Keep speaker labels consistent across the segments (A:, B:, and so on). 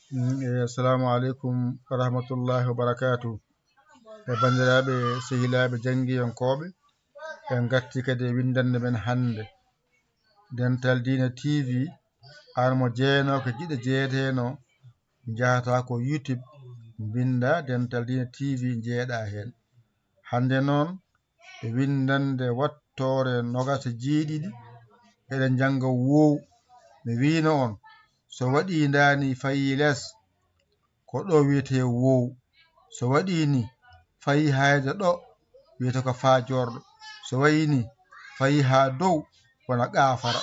A: Assalamu alaikum wa rahmatullahi wa barakatuh. Bandiraɓe sehilaɓe jangguiyankoɓe en gatti kadi e windande men hande Dental Dina TV armo jeeyano ko jiɗe jeeyeteno jahata ko YouTube binda Dental Dina TV jeeɗa hen. Hande noon e windande wattore nogata jeeɗiɗi eɗen jangga wow mi wino on so waɗi dani fayi less ko ɗo wiyete wow, so waɗi ni fayi hayde ɗo wiyete ko fajorɗo, so wayini fayi ha dow wona qafara.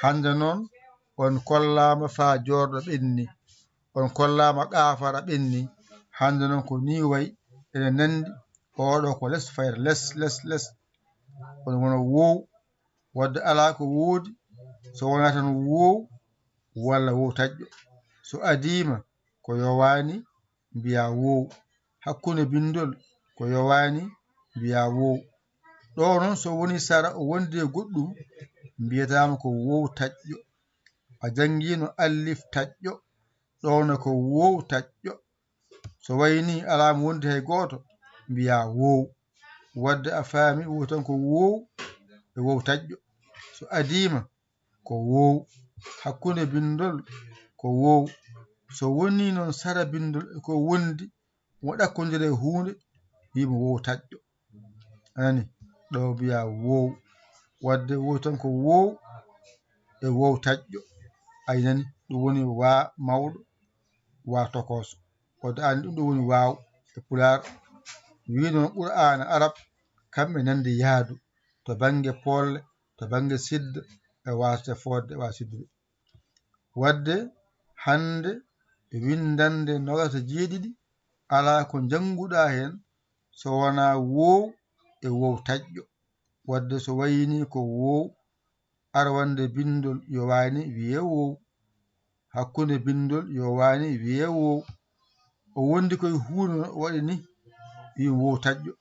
A: Hande noon on kollama fajorɗo ɓenni, on kollama qafara ɓenni. Hande noon ko ni wayi ene nandi oɗo ko less fayata less on wona wow wadde ala ko woodi so wona tan wow walla wow taƴƴo. So adima ko yowani mbiya wow, hakkude bindol ko yowani mbiya wow. Ɗo noon so woni sara o wondi e goɗɗum mbiyatama ko wow taƴƴo. A janguino alif taƴƴo ɗon ko wow taƴƴo. So wayni ala mo wondi hay goto mbiya wow, wadde a faami wiya tan ko wow e wow taƴƴo. So adima ko wow, hakkude bindol ko wow. So woni noon sara bindol ko wondi mo ɗakkodiri e hunde wimo wow taƴƴo. Anani ɗo mbiya wow, wadde wiya tan ko wow e wow taƴƴo. Aynani ɗum woni wa mawɗo wa tokoso. Wadde an ɗum woni waw e Pulaar. Wi noon Qur'ana Arab kamɓe nandi yaadu to banggue polle, to banggue sidda e wasde fodde e wasidde. Wadde hande e windande nogata jeeɗiɗi ala ko janguɗa hen so wona wow e wow taƴƴo. Wadde so wayini ko wow ara wonde bindol yowani wiye wow, hakkude bindol yowani wiye wow. O wondi koye hunde o waɗi ni wi wow taƴƴo,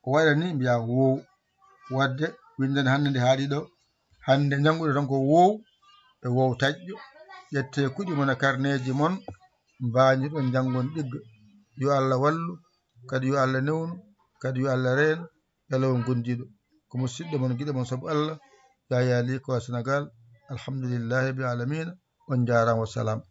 A: o waɗa ni mbiya wow. Wadde windande hande nde haaɗi ɗo hande janguɗo tan ko wow e wow taƴƴo. ƴette kuɗi mon e carnet ji mon mbañirɗon janggon ɗigga. Yo Allah wallu kadi yo Allah newnu kadi yo Allah reeno beele on gondiɗo ko musidɗo mon guiɗo mon saabu Allah Yaya Ly ko Sénégal. Alhamdulillahi rabbil alamina. On jarama, wassalam.